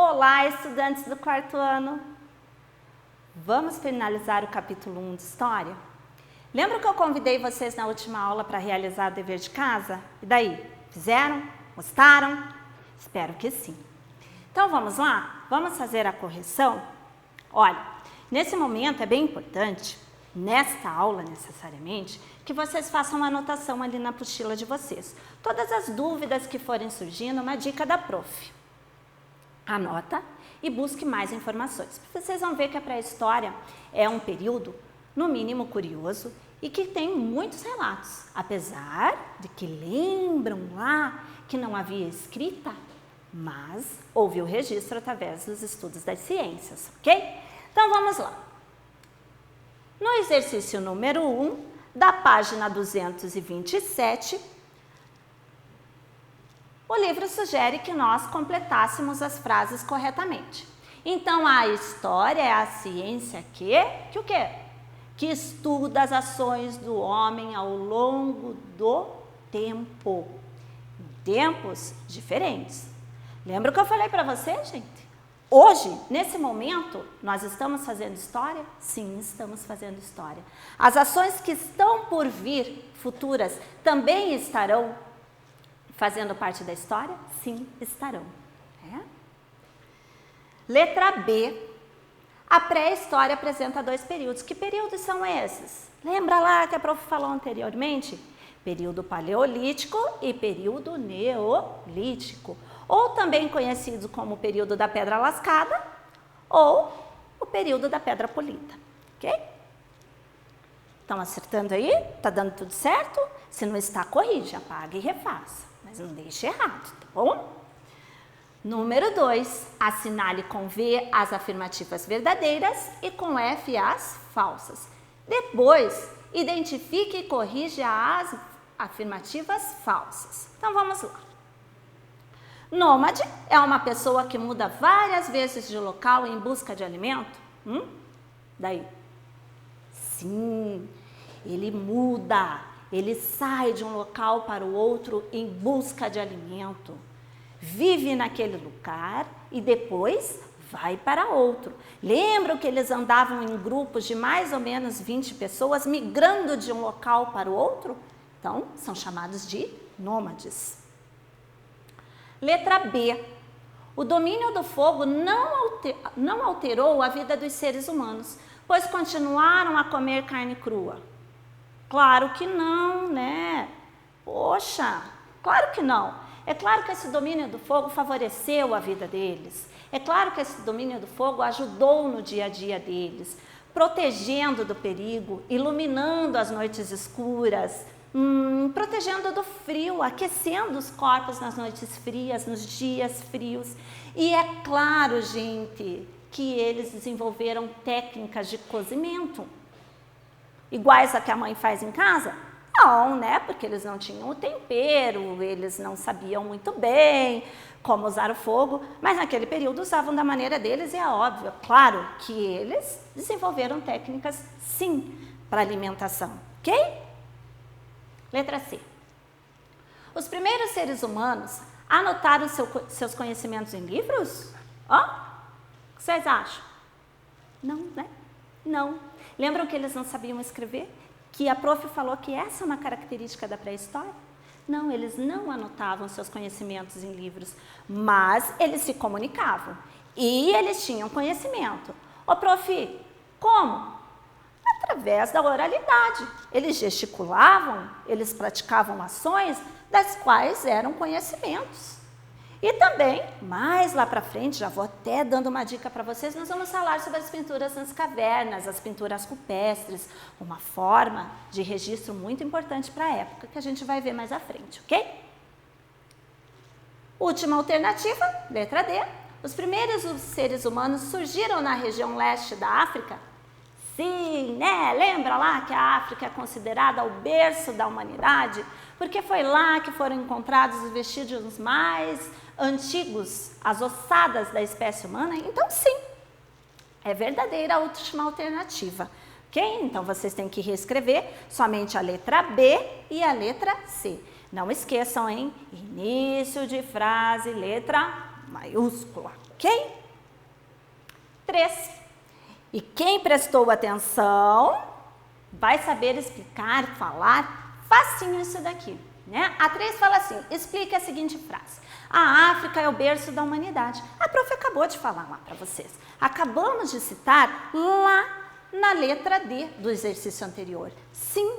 Olá, estudantes do quarto ano! Vamos finalizar o capítulo 1 de História? Lembra que eu convidei vocês na última aula para realizar o dever de casa? E daí? Fizeram? Gostaram? Espero que sim. Então vamos lá? Vamos fazer a correção? Olha, nesse momento é bem importante, nesta aula necessariamente, que vocês façam uma anotação ali na apostila de vocês. Todas as dúvidas que forem surgindo, uma dica da prof. Anota e busque mais informações. Vocês vão ver que a pré-história é um período, no mínimo, curioso e que tem muitos relatos, apesar de que lembram lá que não havia escrita, mas houve o registro através dos estudos das ciências, ok? Então vamos lá. No exercício número 1, da página 227, o livro sugere que nós completássemos as frases corretamente. Então, a história é a ciência que o quê? Que estuda as ações do homem ao longo do tempo, em tempos diferentes. Lembra o que eu falei para você, gente? Hoje, nesse momento, nós estamos fazendo história? Sim, estamos fazendo história. As ações que estão por vir, futuras, também estarão fazendo parte da história? Sim, estarão. Letra B. A pré-história apresenta 2 períodos. Que períodos são esses? Lembra lá que a prof falou anteriormente? Período paleolítico e período neolítico. Ou também conhecido como o período da pedra lascada ou o período da pedra polida. Ok? Estão acertando aí? Está dando tudo certo? Se não está, corrige, apaga e refaça. Mas não deixe errado, tá bom? Número 2, assinale com V as afirmativas verdadeiras e com F as falsas. Depois, identifique e corrija as afirmativas falsas. Então, vamos lá. Nômade é uma pessoa que muda várias vezes de local em busca de alimento? Daí? Sim, ele muda. Ele sai de um local para o outro em busca de alimento. Vive naquele lugar e depois vai para outro. Lembram que eles andavam em grupos de mais ou menos 20 pessoas migrando de um local para o outro? Então, são chamados de nômades. Letra B. O domínio do fogo não alterou a vida dos seres humanos, pois continuaram a comer carne crua. Claro que não, né? Poxa, claro que não. É claro que esse domínio do fogo favoreceu a vida deles. É claro que esse domínio do fogo ajudou no dia a dia deles, protegendo do perigo, iluminando as noites escuras, protegendo do frio, aquecendo os corpos nas noites frias, nos dias frios. E é claro, gente, que eles desenvolveram técnicas de cozimento. Iguais a que a mãe faz em casa? Não, né? Porque eles não tinham o tempero, eles não sabiam muito bem como usar o fogo, mas naquele período usavam da maneira deles e é óbvio, claro, que eles desenvolveram técnicas, sim, para alimentação, ok? Letra C. Os primeiros seres humanos anotaram seus conhecimentos em livros? O que vocês acham? Não, né? Não. Lembram que eles não sabiam escrever? Que a prof falou que essa é uma característica da pré-história? Não, eles não anotavam seus conhecimentos em livros, mas eles se comunicavam e eles tinham conhecimento. Ô, prof, como? Através da oralidade. Eles gesticulavam, eles praticavam ações das quais eram conhecimentos. E também, mais lá para frente, já vou até dando uma dica para vocês, nós vamos falar sobre as pinturas nas cavernas, as pinturas rupestres, uma forma de registro muito importante para a época, que a gente vai ver mais à frente, ok? Última alternativa, letra D. Os primeiros seres humanos surgiram na região leste da África? Sim, né? Lembra lá que a África é considerada o berço da humanidade? Porque foi lá que foram encontrados os vestígios mais antigos, as ossadas da espécie humana? Então, sim, é verdadeira a última alternativa. Ok? Então, vocês têm que reescrever somente a letra B e a letra C. Não esqueçam, hein? Início de frase, letra maiúscula. ok? 3. E quem prestou atenção vai saber explicar, falar facinho isso daqui, né? A 3 fala assim, explique a seguinte frase. A África é o berço da humanidade. A prof acabou de falar lá para vocês. Acabamos de citar lá na letra D do exercício anterior. Sim,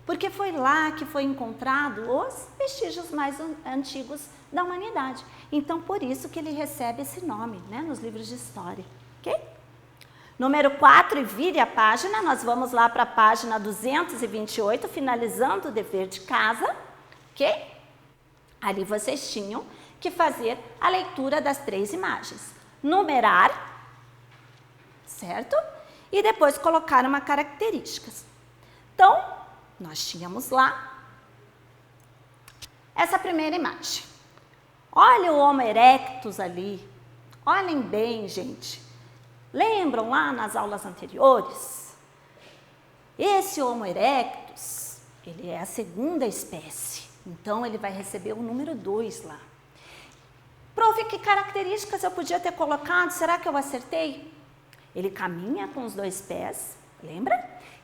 porque foi lá que foi encontrado os vestígios mais antigos da humanidade. Então, por isso que ele recebe esse nome, né, nos livros de história, ok? Número 4, e vire a página, nós vamos lá para a página 228, finalizando o dever de casa, ok? Ali vocês tinham que fazer a leitura das 3 imagens. Numerar, certo? E depois colocar uma características. Então, nós tínhamos lá essa primeira imagem. Olha o Homo erectus ali. Olhem bem, gente. Lembram lá nas aulas anteriores? Esse Homo erectus, ele é a segunda espécie. Então, ele vai receber o número 2 lá. Prof, que características eu podia ter colocado? Será que eu acertei? Ele caminha com os 2 pés, lembra?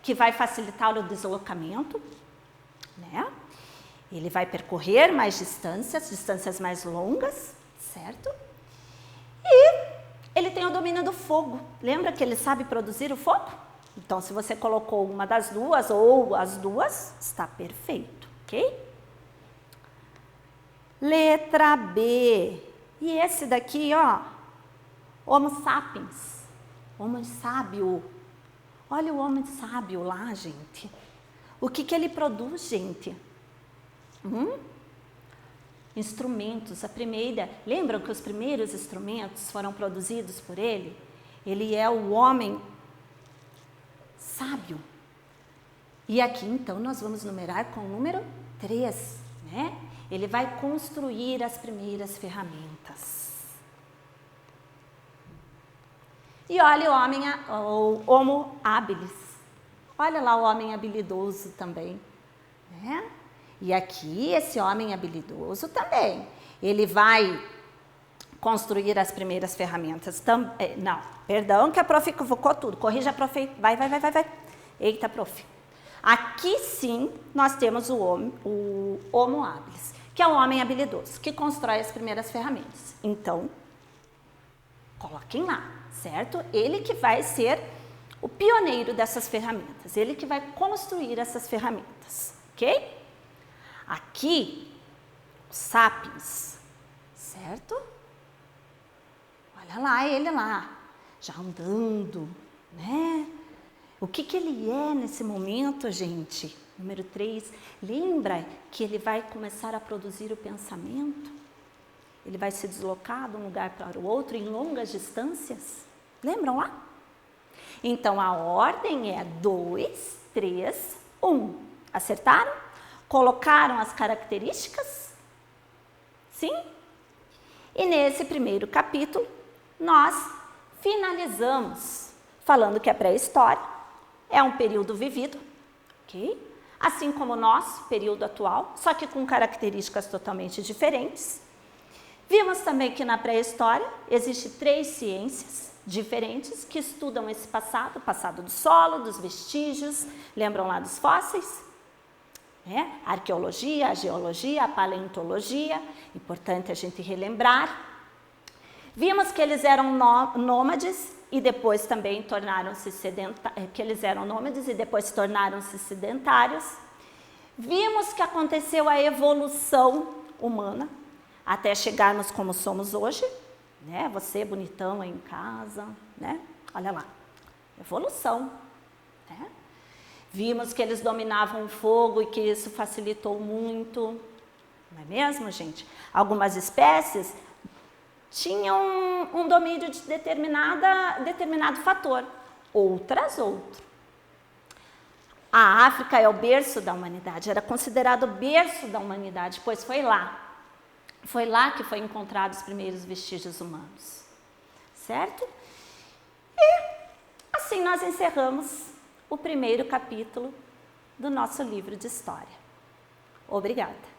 Que vai facilitar o deslocamento, né? Ele vai percorrer mais distâncias mais longas, certo? E ele tem o domínio do fogo. Lembra que ele sabe produzir o fogo? Então, se você colocou uma das duas ou as duas, está perfeito, ok? Letra B. E esse daqui, ó, Homo sapiens, Homo sábio. Olha o homem sábio lá, gente. O que que ele produz, gente? Instrumentos. Lembram que os primeiros instrumentos foram produzidos por ele? Ele é o homem sábio. E aqui, então, nós vamos numerar com o número 3, né? Ele vai construir as primeiras ferramentas. E olha o Homo habilis. Olha lá o homem habilidoso também, né? E aqui, esse homem habilidoso também. Ele vai construir as primeiras ferramentas. Não, perdão que a prof equivocou tudo. Corrija a prof. Vai. Eita, prof. Aqui sim, nós temos o Homo habilis, que é o homem habilidoso, que constrói as primeiras ferramentas. Então, coloquem lá, certo? Ele que vai ser o pioneiro dessas ferramentas, ele que vai construir essas ferramentas, ok? Aqui, o sapiens, certo? Olha lá ele lá, já andando, né? O que que ele é nesse momento, gente? Número 3, lembra que ele vai começar a produzir o pensamento? Ele vai se deslocar de um lugar para o outro em longas distâncias? Lembram lá? Então, a ordem é 2, 3, 1. Acertaram? Colocaram as características? Sim? E nesse primeiro capítulo, nós finalizamos falando que a pré-história é um período vivido, ok? Assim como o nosso período atual, só que com características totalmente diferentes. Vimos também que na pré-história existem 3 ciências diferentes que estudam esse passado, o passado do solo, dos vestígios, lembram lá dos fósseis? A arqueologia, a geologia, a paleontologia, importante a gente relembrar. Vimos que eles eram nômades e depois também tornaram-se sedentários. Vimos que aconteceu a evolução humana até chegarmos como somos hoje, né? Você bonitão aí em casa, né? Olha lá, evolução, né? Vimos que eles dominavam o fogo e que isso facilitou muito, não é mesmo, gente? Algumas espécies tinham um domínio de determinado fator, outras outro. A África é o berço da humanidade, era considerado o berço da humanidade, pois foi lá que foi encontrados os primeiros vestígios humanos, certo? E assim nós encerramos o primeiro capítulo do nosso livro de história. Obrigada.